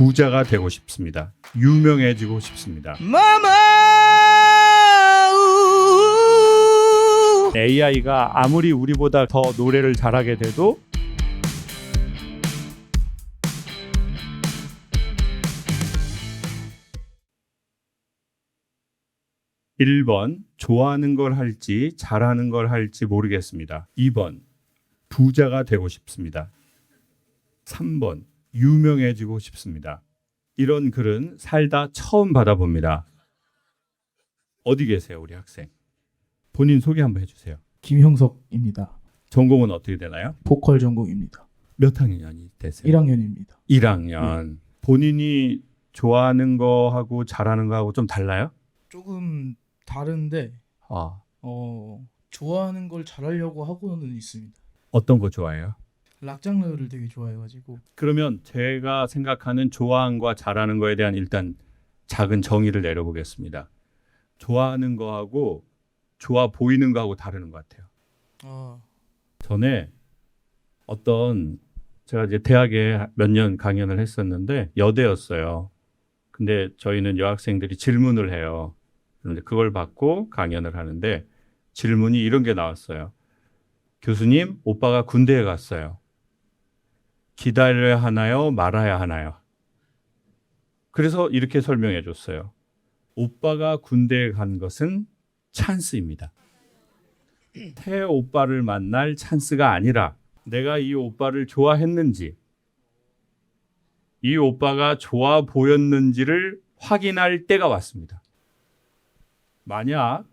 부자가 되고 싶습니다. 유명해지고 싶습니다. AI가 아무리 우리보다 더 노래를 잘하게 돼도 (1번) 좋아하는 걸 할지 잘하는 걸 할지 모르겠습니다. (2번) 부자가 되고 싶습니다. (3번) 유명해지고 싶습니다. 이런 글은 살다 처음 받아봅니다. 어디 계세요, 우리 학생? 본인 소개 한번 해주세요. 김형석입니다. 전공은 어떻게 되나요? 보컬 전공입니다. 몇 학년이 되세요? 1학년입니다. 1학년. 본인이 좋아하는 거하고 잘하는 거하고 좀 달라요? 조금 다른데 아, 좋아하는 걸 잘하려고 하고는 있습니다. 어떤 거 좋아해요? 락 장르를 되게 좋아해가지고. 그러면 제가 생각하는 좋아하는 거와 잘하는 거에 대한 일단 작은 정의를 내려보겠습니다. 좋아하는 거하고 좋아 보이는 거하고 다르는 것 같아요. 전에 제가 이제 대학에 몇 년 강연을 했었는데 여대였어요. 근데 저희는 여학생들이 질문을 해요. 그런데 그걸 받고 강연을 하는데 질문이 이런 게 나왔어요. 교수님, 오빠가 군대에 갔어요. 기다려야 하나요? 말아야 하나요? 그래서 이렇게 설명해 줬어요. 오빠가 군대에 간 것은 찬스입니다. 태 오빠를 만날 찬스가 아니라 내가 이 오빠를 좋아했는지, 이 오빠가 좋아 보였는지를 확인할 때가 왔습니다. 만약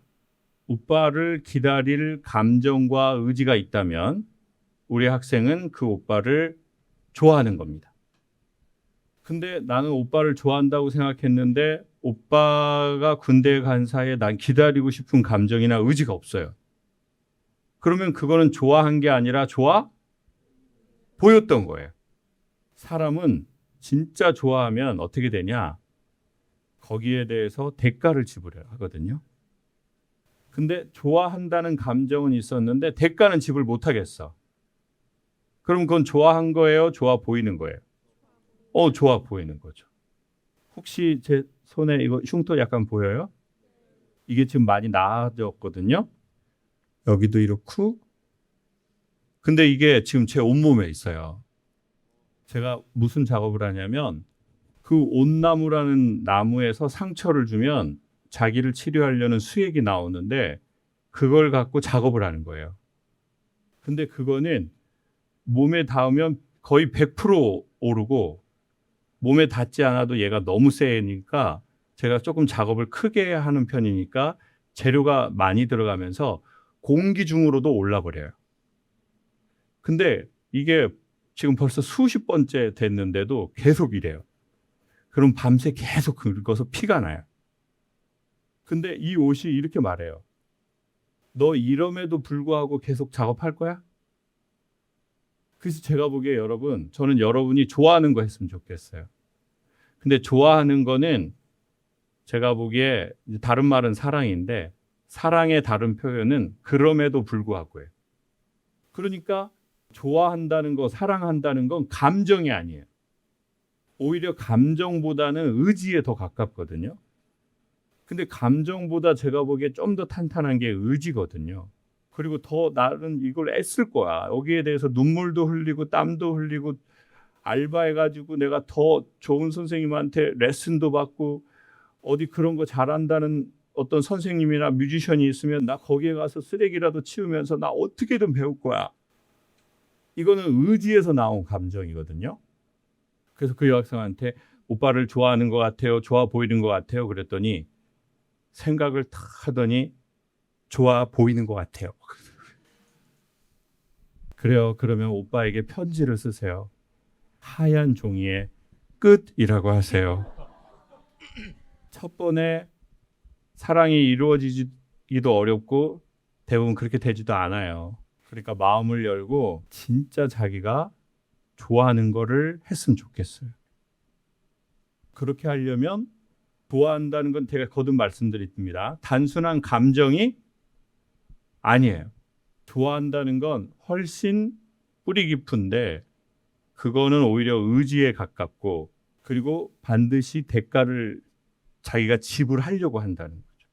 오빠를 기다릴 감정과 의지가 있다면 우리 학생은 그 오빠를 좋아하는 겁니다. 근데 나는 오빠를 좋아한다고 생각했는데 오빠가 군대에 간 사이에 난 기다리고 싶은 감정이나 의지가 없어요. 그러면 그거는 좋아한 게 아니라 좋아 보였던 거예요. 사람은 진짜 좋아하면 어떻게 되냐? 거기에 대해서 대가를 지불하거든요. 근데 좋아한다는 감정은 있었는데 대가는 지불 못 하겠어. 그럼 그건 좋아한 거예요? 좋아 보이는 거예요? 좋아 보이는 거죠. 혹시 제 손에 이거 흉터 약간 보여요? 이게 지금 많이 나아졌거든요. 여기도 이렇고. 근데 이게 지금 제 온몸에 있어요. 제가 무슨 작업을 하냐면 그 온나무라는 나무에서 상처를 주면 자기를 치료하려는 수액이 나오는데 그걸 갖고 작업을 하는 거예요. 근데 그거는 몸에 닿으면 거의 100% 오르고 몸에 닿지 않아도 얘가 너무 세니까 제가 조금 작업을 크게 하는 편이니까 재료가 많이 들어가면서 공기 중으로도 올라버려요. 근데 이게 지금 벌써 수십 번째 됐는데도 계속 이래요. 그럼 밤새 계속 긁어서 피가 나요. 근데 이 옷이 이렇게 말해요. 너 이럼에도 불구하고 계속 작업할 거야? 그래서 제가 보기에 여러분, 저는 여러분이 좋아하는 거 했으면 좋겠어요. 근데 좋아하는 거는 제가 보기에 다른 말은 사랑인데 사랑의 다른 표현은 그럼에도 불구하고예요. 그러니까 좋아한다는 거, 사랑한다는 건 감정이 아니에요. 오히려 감정보다는 의지에 더 가깝거든요. 근데 감정보다 제가 보기에 좀 더 탄탄한 게 의지거든요. 그리고 더 나는 이걸 애쓸 거야. 여기에 대해서 눈물도 흘리고 땀도 흘리고 알바해가지고 내가 더 좋은 선생님한테 레슨도 받고 어디 그런 거 잘한다는 어떤 선생님이나 뮤지션이 있으면 나 거기에 가서 쓰레기라도 치우면서 나 어떻게든 배울 거야. 이거는 의지에서 나온 감정이거든요. 그래서 그 여학생한테 오빠를 좋아하는 것 같아요. 좋아 보이는 것 같아요. 그랬더니 생각을 탁 하더니 좋아 보이는 것 같아요. 그래요. 그러면 오빠에게 편지를 쓰세요. 하얀 종이에 끝이라고 하세요. 첫 번에 사랑이 이루어지기도 어렵고 대부분 그렇게 되지도 않아요. 그러니까 마음을 열고 진짜 자기가 좋아하는 거를 했으면 좋겠어요. 그렇게 하려면 좋아한다는 건 제가 거듭 말씀드립니다. 단순한 감정이 아니에요. 좋아한다는 건 훨씬 뿌리 깊은데 그거는 오히려 의지에 가깝고 그리고 반드시 대가를 자기가 지불하려고 한다는 거죠.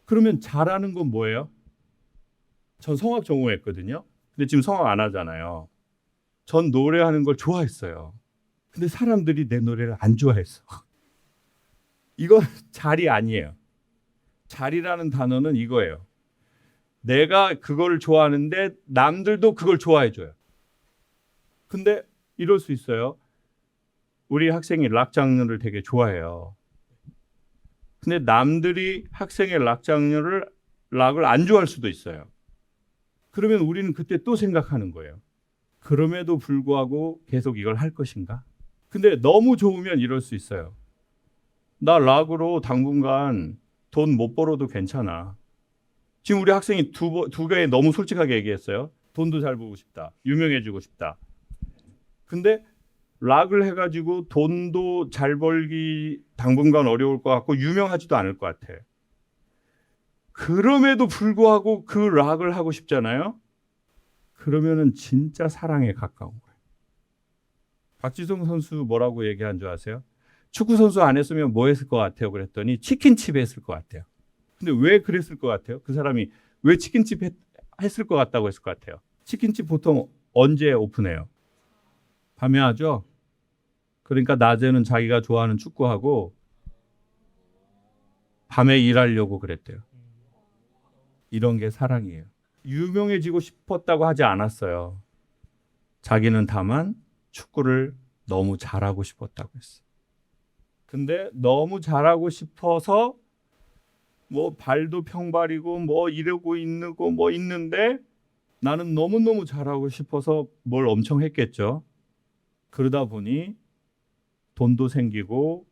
그러면 잘하는 건 뭐예요? 전 성악 전공했거든요. 근데 지금 성악 안 하잖아요. 전 노래하는 걸 좋아했어요. 근데 사람들이 내 노래를 안 좋아했어. 이건 잘이 아니에요. 잘이라는 단어는 이거예요. 내가 그걸 좋아하는데 남들도 그걸 좋아해 줘요. 근데 이럴 수 있어요. 우리 학생이 락 장르를 되게 좋아해요. 근데 남들이 학생의 락을 안 좋아할 수도 있어요. 그러면 우리는 그때 또 생각하는 거예요. 그럼에도 불구하고 계속 이걸 할 것인가? 근데 너무 좋으면 이럴 수 있어요. 나 락으로 당분간 돈 못 벌어도 괜찮아. 지금 우리 학생이 두 개 너무 솔직하게 얘기했어요. 돈도 잘 벌고 싶다. 유명해지고 싶다. 근데 락을 해가지고 돈도 잘 벌기 당분간 어려울 것 같고 유명하지도 않을 것 같아. 그럼에도 불구하고 그 락을 하고 싶잖아요. 그러면은 진짜 사랑에 가까운 거예요. 박지성 선수 뭐라고 얘기한 줄 아세요? 축구 선수 안 했으면 뭐 했을 것 같아요? 그랬더니 치킨집 했을 것 같아요. 근데 왜 그랬을 것 같아요? 그 사람이 왜 치킨집 했을 것 같다고 했을 것 같아요? 치킨집 보통 언제 오픈해요? 밤에 하죠? 그러니까 낮에는 자기가 좋아하는 축구하고 밤에 일하려고 그랬대요. 이런 게 사랑이에요. 유명해지고 싶었다고 하지 않았어요. 자기는 다만 축구를 너무 잘하고 싶었다고 했어요. 근데 너무 잘하고 싶어서 뭐 발도 평발이고 뭐 이러고 있고 뭐 있는데 나는 너무너무 잘하고 싶어서 뭘 엄청 했겠죠. 그러다 보니 돈도 생기고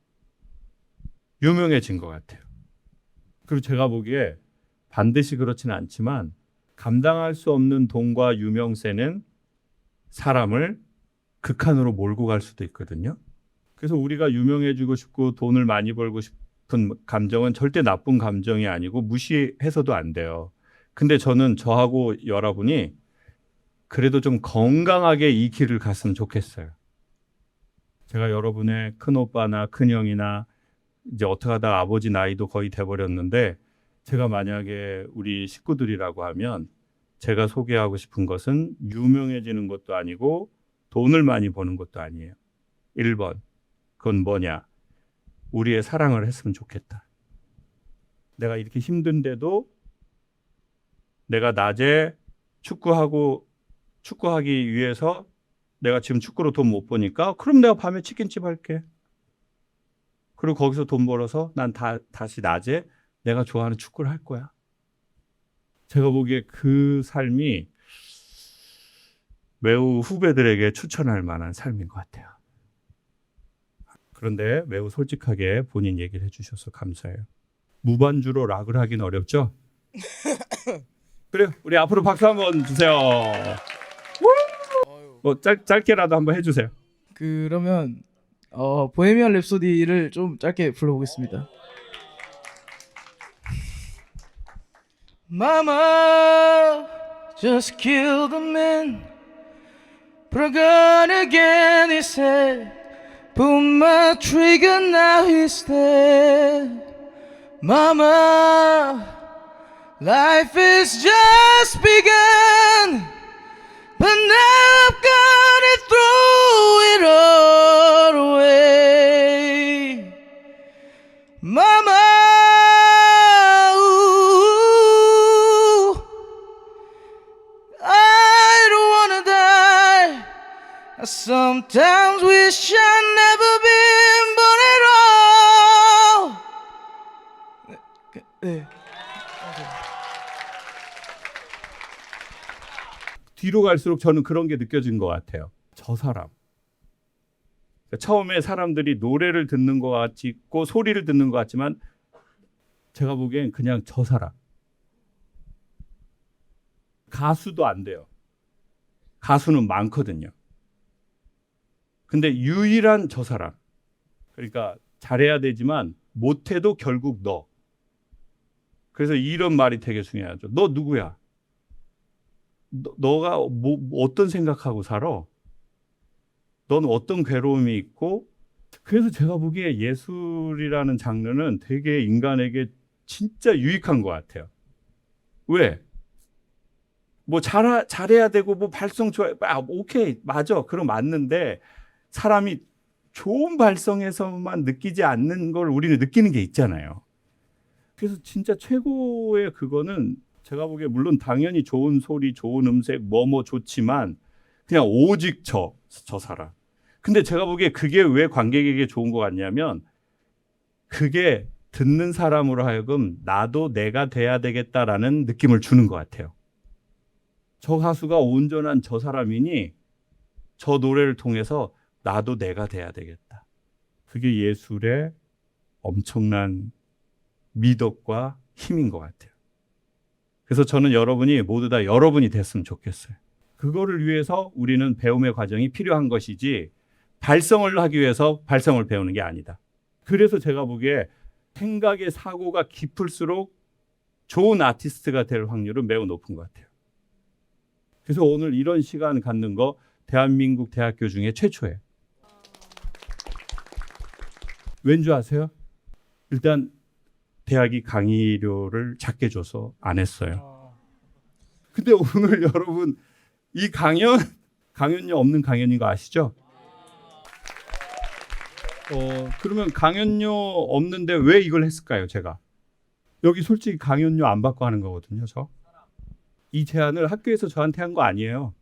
유명해진 것 같아요. 그리고 제가 보기에 반드시 그렇지는 않지만 감당할 수 없는 돈과 유명세는 사람을 극한으로 몰고 갈 수도 있거든요. 그래서 우리가 유명해지고 싶고 돈을 많이 벌고 싶은 감정은 절대 나쁜 감정이 아니고 무시해서도 안 돼요. 근데 저는 저하고 여러분이 그래도 좀 건강하게 이 길을 갔으면 좋겠어요. 제가 여러분의 큰오빠나 큰형이나 이제 어떻게 하다가 아버지 나이도 거의 돼버렸는데 제가 만약에 우리 식구들이라고 하면 제가 소개하고 싶은 것은 유명해지는 것도 아니고 돈을 많이 버는 것도 아니에요. 1번. 그건 뭐냐? 우리의 사랑을 했으면 좋겠다. 내가 이렇게 힘든데도 내가 낮에 축구하기 위해서 내가 지금 축구로 돈 못 버니까 그럼 내가 밤에 치킨집 할게. 그리고 거기서 돈 벌어서 난 다시 낮에 내가 좋아하는 축구를 할 거야. 제가 보기에 그 삶이 매우 후배들에게 추천할 만한 삶인 것 같아요. 그런데 매우 솔직하게 본인 얘기를 해주셔서 감사해요. 무반주로 락을 하긴 어렵죠? 그래요. 우리 앞으로 박수 한번 주세요. 뭐 짧게라도 한번 해주세요. 그러면 보헤미안 랩소디를 좀 짧게 불러보겠습니다. Mama just killed a man, put a gun again, he said. Pull my trigger, now he's dead. Mama, life is just begun, but now I've gotta throw it all away. Mama, ooh, I don't wanna die. I sometimes wish I'd never been born at all. 네. 뒤로 갈수록 저는 그런 게 느껴진 것 같아요. 저 사람. 처음에 사람들이 노래를 듣는 것 같고 소리를 듣는 것 같지만 제가 보기엔 그냥 저 사람. 가수도 안 돼요. 가수는 많거든요. 근데 유일한 저 사람. 그러니까 잘해야 되지만 못해도 결국 너. 그래서 이런 말이 되게 중요하죠. 너 누구야? 너가 어떤 생각하고 살아? 넌 어떤 괴로움이 있고. 그래서 제가 보기에 예술이라는 장르는 되게 인간에게 진짜 유익한 것 같아요. 왜? 뭐 잘해야 되고 뭐 발성 좋아. 오케이, 맞아. 그럼 맞는데 사람이 좋은 발성에서만 느끼지 않는 걸 우리는 느끼는 게 있잖아요. 그래서 진짜 최고의 그거는 제가 보기에 물론 당연히 좋은 소리, 좋은 음색, 뭐뭐 좋지만 그냥 오직 저 사람. 근데 제가 보기에 그게 왜 관객에게 좋은 것 같냐면 그게 듣는 사람으로 하여금 나도 내가 돼야 되겠다라는 느낌을 주는 것 같아요. 저 가수가 온전한 저 사람이니 저 노래를 통해서 나도 내가 돼야 되겠다. 그게 예술의 엄청난 미덕과 힘인 것 같아요. 그래서 저는 여러분이 모두 다 여러분이 됐으면 좋겠어요. 그거를 위해서 우리는 배움의 과정이 필요한 것이지 발성을 하기 위해서 발성을 배우는 게 아니다. 그래서 제가 보기에 생각의 사고가 깊을수록 좋은 아티스트가 될 확률은 매우 높은 것 같아요. 그래서 오늘 이런 시간 갖는 거 대한민국 대학교 중에 최초예요. 왠지 아세요? 일단 대학이 강의료를 작게 줘서 안 했어요. 근데 오늘 여러분 이 강연료 없는 강연인 거 아시죠? 그러면 강연료 없는데 왜 이걸 했을까요, 제가? 여기 솔직히 강연료 안 받고 하는 거거든요, 저. 이 제안을 학교에서 저한테 한 거 아니에요.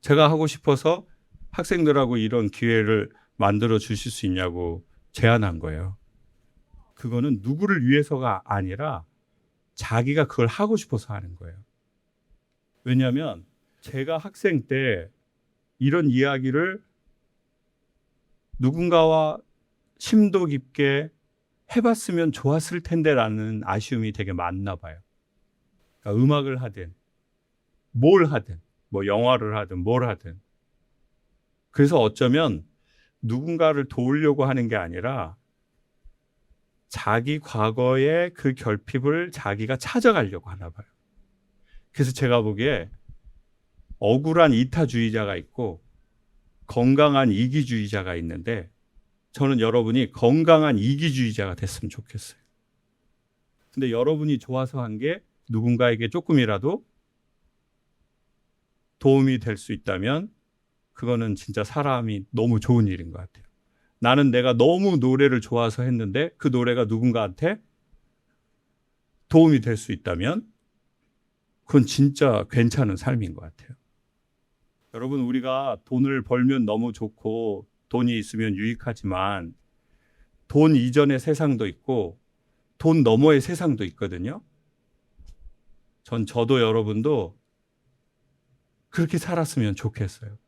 제가 하고 싶어서 학생들하고 이런 기회를 만들어 주실 수 있냐고 제안한 거예요. 그거는 누구를 위해서가 아니라 자기가 그걸 하고 싶어서 하는 거예요. 왜냐하면 제가 학생 때 이런 이야기를 누군가와 심도 깊게 해봤으면 좋았을 텐데라는 아쉬움이 되게 많나 봐요. 그러니까 음악을 하든 뭘 하든 뭐 영화를 하든 뭘 하든. 그래서 어쩌면 누군가를 도우려고 하는 게 아니라 자기 과거의 그 결핍을 자기가 찾아가려고 하나 봐요. 그래서 제가 보기에 억울한 이타주의자가 있고 건강한 이기주의자가 있는데 저는 여러분이 건강한 이기주의자가 됐으면 좋겠어요. 근데 여러분이 좋아서 한 게 누군가에게 조금이라도 도움이 될 수 있다면 그거는 진짜 사람이 너무 좋은 일인 것 같아요. 나는 내가 너무 노래를 좋아서 했는데 그 노래가 누군가한테 도움이 될 수 있다면 그건 진짜 괜찮은 삶인 것 같아요. 여러분, 우리가 돈을 벌면 너무 좋고 돈이 있으면 유익하지만 돈 이전의 세상도 있고 돈 너머의 세상도 있거든요. 저도 여러분도 그렇게 살았으면 좋겠어요.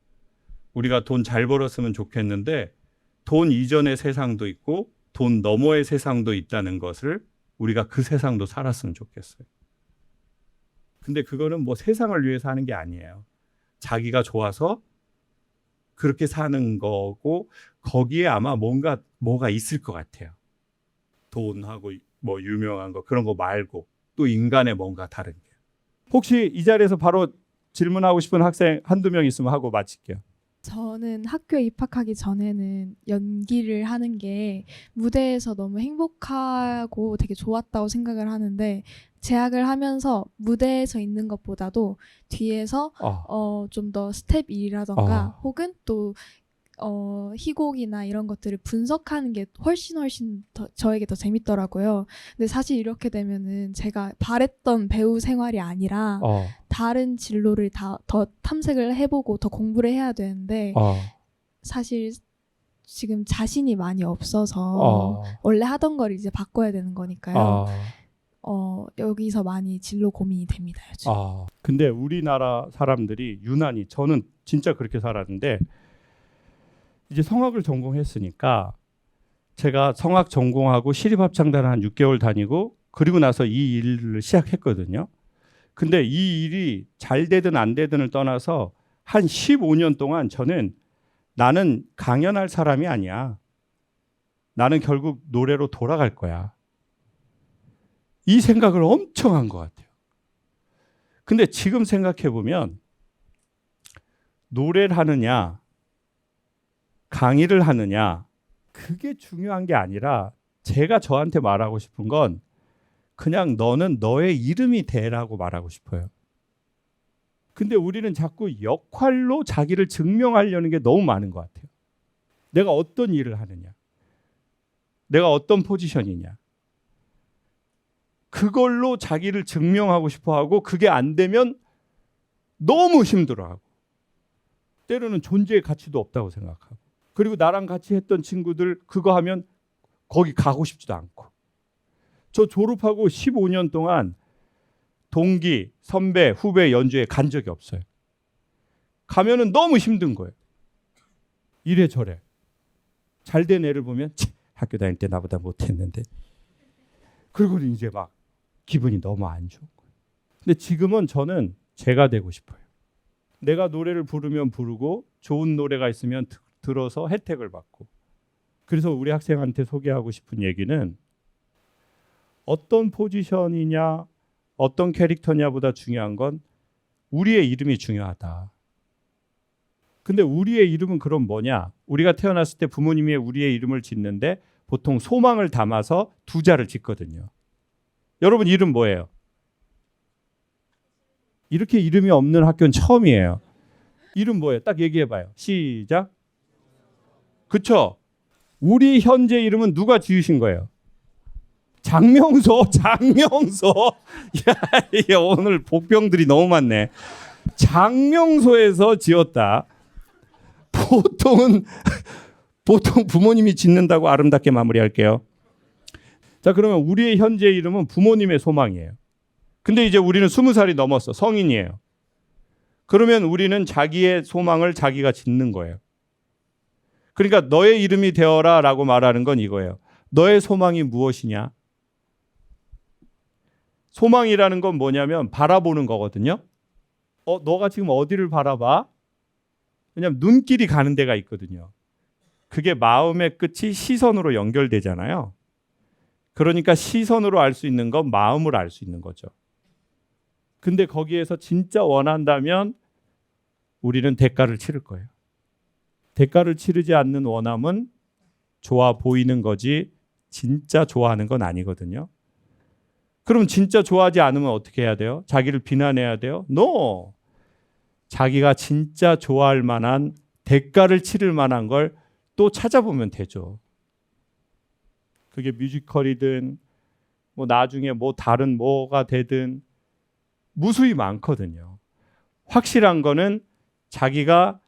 우리가 돈 잘 벌었으면 좋겠는데 돈 이전의 세상도 있고 돈 너머의 세상도 있다는 것을 우리가 그 세상도 살았으면 좋겠어요. 근데 그거는 뭐 세상을 위해서 하는 게 아니에요. 자기가 좋아서 그렇게 사는 거고 거기에 아마 뭐가 있을 것 같아요. 돈하고 뭐 유명한 거 그런 거 말고 또 인간의 뭔가 다른 게. 혹시 이 자리에서 바로 질문하고 싶은 학생 한두 명 있으면 하고 마칠게요. 저는 학교에 입학하기 전에는 연기를 하는 게 무대에서 너무 행복하고 되게 좋았다고 생각을 하는데 재학을 하면서 무대에서 있는 것보다도 뒤에서 좀 더 스텝 일이라던가 혹은 또 희곡이나 이런 것들을 분석하는 게 훨씬 더 저에게 더 재밌더라고요. 근데 사실 이렇게 되면은 제가 바랬던 배우 생활이 아니라 다른 진로를 더 탐색을 해보고 더 공부를 해야 되는데 사실 지금 자신이 많이 없어서 원래 하던 걸 이제 바꿔야 되는 거니까요. 여기서 많이 진로 고민이 됩니다, 요즘. 근데 우리나라 사람들이 유난히 저는 진짜 그렇게 살았는데 이제 성악을 전공했으니까 제가 성악 전공하고 시립합창단을 한 6개월 다니고 그리고 나서 이 일을 시작했거든요. 근데 이 일이 잘 되든 안 되든을 떠나서 한 15년 동안 저는 나는 강연할 사람이 아니야. 나는 결국 노래로 돌아갈 거야. 이 생각을 엄청 한 것 같아요. 근데 지금 생각해 보면 노래를 하느냐 강의를 하느냐, 그게 중요한 게 아니라 제가 저한테 말하고 싶은 건 그냥 너는 너의 이름이 되라고 말하고 싶어요. 근데 우리는 자꾸 역할로 자기를 증명하려는 게 너무 많은 것 같아요. 내가 어떤 일을 하느냐, 내가 어떤 포지션이냐, 그걸로 자기를 증명하고 싶어 하고, 그게 안 되면 너무 힘들어하고, 때로는 존재의 가치도 없다고 생각하고, 그리고 나랑 같이 했던 친구들 그거 하면 거기 가고 싶지도 않고. 저 졸업하고 15년 동안 동기, 선배, 후배 연주회 간 적이 없어요. 가면은 너무 힘든 거예요. 이래저래. 잘된 애를 보면 학교 다닐 때 나보다 못했는데, 그리고 이제 막 기분이 너무 안 좋은 거예요. 근데 지금은 저는 제가 되고 싶어요. 내가 노래를 부르면 부르고, 좋은 노래가 있으면 들어서 혜택을 받고. 그래서 우리 학생한테 소개하고 싶은 얘기는 어떤 포지션이냐, 어떤 캐릭터냐보다 중요한 건 우리의 이름이 중요하다. 근데 우리의 이름은 그럼 뭐냐? 우리가 태어났을 때 부모님이 우리의 이름을 짓는데 보통 소망을 담아서 두 자를 짓거든요. 여러분 이름 뭐예요? 이렇게 이름이 없는 학교는 처음이에요. 이름 뭐예요? 딱 얘기해봐요. 시작. 그쵸? 우리 현재 이름은 누가 지으신 거예요? 장명소. 야, 오늘 복병들이 너무 많네. 장명소에서 지었다. 보통 부모님이 짓는다고 아름답게 마무리할게요. 자, 그러면 우리의 현재 이름은 부모님의 소망이에요. 근데 이제 우리는 20살이 넘었어. 성인이에요. 그러면 우리는 자기의 소망을 자기가 짓는 거예요. 그러니까 너의 이름이 되어라 라고 말하는 건 이거예요. 너의 소망이 무엇이냐? 소망이라는 건 뭐냐면 바라보는 거거든요. 너가 지금 어디를 바라봐? 왜냐면 눈길이 가는 데가 있거든요. 그게 마음의 끝이 시선으로 연결되잖아요. 그러니까 시선으로 알 수 있는 건 마음으로 알 수 있는 거죠. 근데 거기에서 진짜 원한다면 우리는 대가를 치를 거예요. 대가를 치르지 않는 원함은 좋아 보이는 거지 진짜 좋아하는 건 아니거든요. 그럼 진짜 좋아하지 않으면 어떻게 해야 돼요? 자기를 비난해야 돼요? No! 자기가 진짜 좋아할 만한, 대가를 치를 만한 걸 또 찾아보면 되죠. 그게 뮤지컬이든 뭐 나중에 뭐 다른 뭐가 되든 무수히 많거든요. 확실한 거는 자기가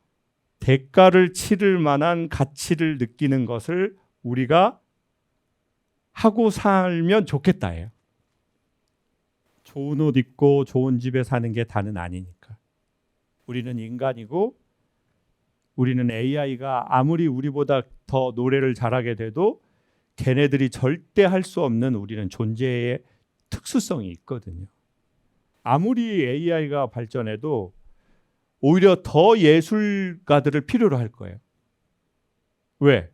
대가를 치를 만한 가치를 느끼는 것을 우리가 하고 살면 좋겠다예요. 좋은 옷 입고 좋은 집에 사는 게 다는 아니니까. 우리는 인간이고, 우리는 AI가 아무리 우리보다 더 노래를 잘하게 돼도 걔네들이 절대 할 수 없는 우리는 존재의 특수성이 있거든요. 아무리 AI가 발전해도 오히려 더 예술가들을 필요로 할 거예요. 왜?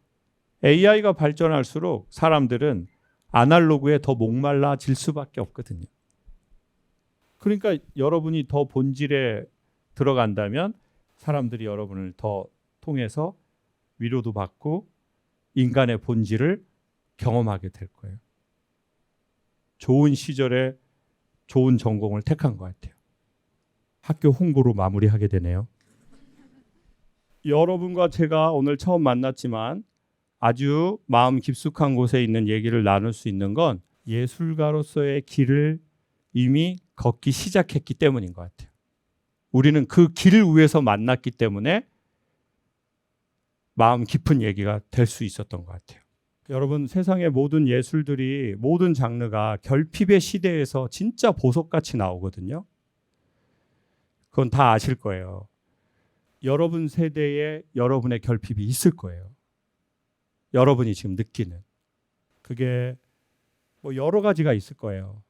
AI가 발전할수록 사람들은 아날로그에 더 목말라질 수밖에 없거든요. 그러니까 여러분이 더 본질에 들어간다면 사람들이 여러분을 더 통해서 위로도 받고 인간의 본질을 경험하게 될 거예요. 좋은 시절에 좋은 전공을 택한 것 같아요. 학교 홍보로 마무리하게 되네요. 여러분과 제가 오늘 처음 만났지만 아주 마음 깊숙한 곳에 있는 얘기를 나눌 수 있는 건 예술가로서의 길을 이미 걷기 시작했기 때문인 것 같아요. 우리는 그 길 위에서 만났기 때문에 마음 깊은 얘기가 될 수 있었던 것 같아요. 여러분, 세상의 모든 예술들이, 모든 장르가 결핍의 시대에서 진짜 보석같이 나오거든요. 그건 다 아실 거예요. 여러분 세대에 여러분의 결핍이 있을 거예요. 여러분이 지금 느끼는. 그게 뭐 여러 가지가 있을 거예요.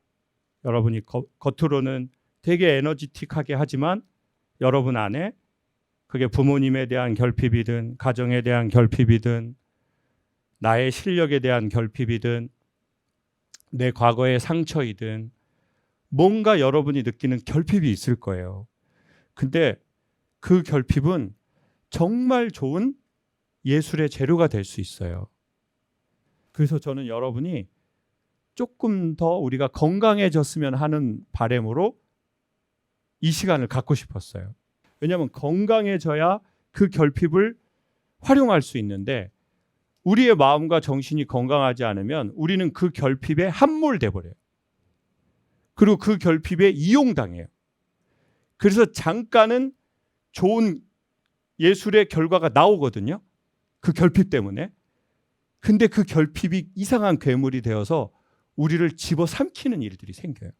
여러분이 겉으로는 되게 에너지틱하게 하지만 여러분 안에 그게 부모님에 대한 결핍이든 가정에 대한 결핍이든 나의 실력에 대한 결핍이든 내 과거의 상처이든 뭔가 여러분이 느끼는 결핍이 있을 거예요. 근데 그 결핍은 정말 좋은 예술의 재료가 될 수 있어요. 그래서 저는 여러분이 조금 더 우리가 건강해졌으면 하는 바람으로 이 시간을 갖고 싶었어요. 왜냐하면 건강해져야 그 결핍을 활용할 수 있는데 우리의 마음과 정신이 건강하지 않으면 우리는 그 결핍에 함몰돼 버려요. 그리고 그 결핍에 이용당해요. 그래서 잠깐은 좋은 예술의 결과가 나오거든요. 그 결핍 때문에. 근데 그 결핍이 이상한 괴물이 되어서 우리를 집어삼키는 일들이 생겨요.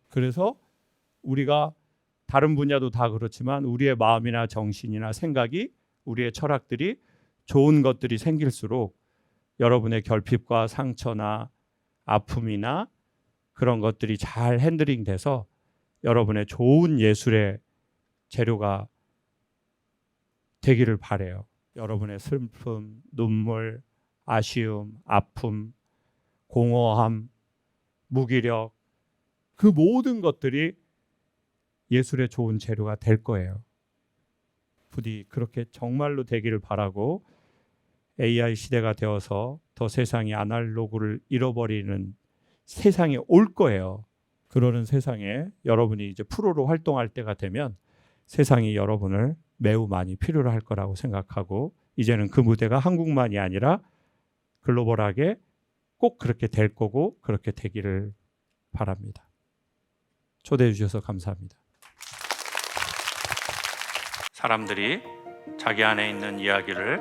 그래서 우리가 다른 분야도 다 그렇지만 우리의 마음이나 정신이나 생각이 우리의 철학들이 좋은 것들이 생길수록 여러분의 결핍과 상처나 아픔이나 그런 것들이 잘 핸들링 돼서 여러분의 좋은 예술의 재료가 되기를 바라요. 여러분의 슬픔, 눈물, 아쉬움, 아픔, 공허함, 무기력 그 모든 것들이 예술의 좋은 재료가 될 거예요. 부디 그렇게 정말로 되기를 바라고 AI 시대가 되어서 더 세상이 아날로그를 잃어버리는 세상이 올 거예요. 그러는 세상에 여러분이 이제 프로로 활동할 때가 되면 세상이 여러분을 매우 많이 필요로 할 거라고 생각하고 이제는 그 무대가 한국만이 아니라 글로벌하게 꼭 그렇게 될 거고 그렇게 되기를 바랍니다. 초대해 주셔서 감사합니다. 사람들이 자기 안에 있는 이야기를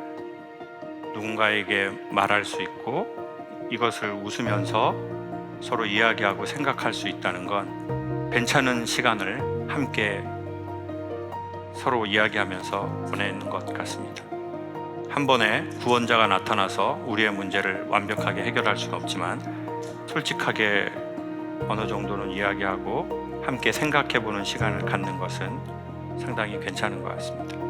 누군가에게 말할 수 있고 이것을 웃으면서 서로 이야기하고 생각할 수 있다는 건 괜찮은 시간을 함께 서로 이야기하면서 보내는 것 같습니다. 한 번에 구원자가 나타나서 우리의 문제를 완벽하게 해결할 수는 없지만 솔직하게 어느 정도는 이야기하고 함께 생각해보는 시간을 갖는 것은 상당히 괜찮은 것 같습니다.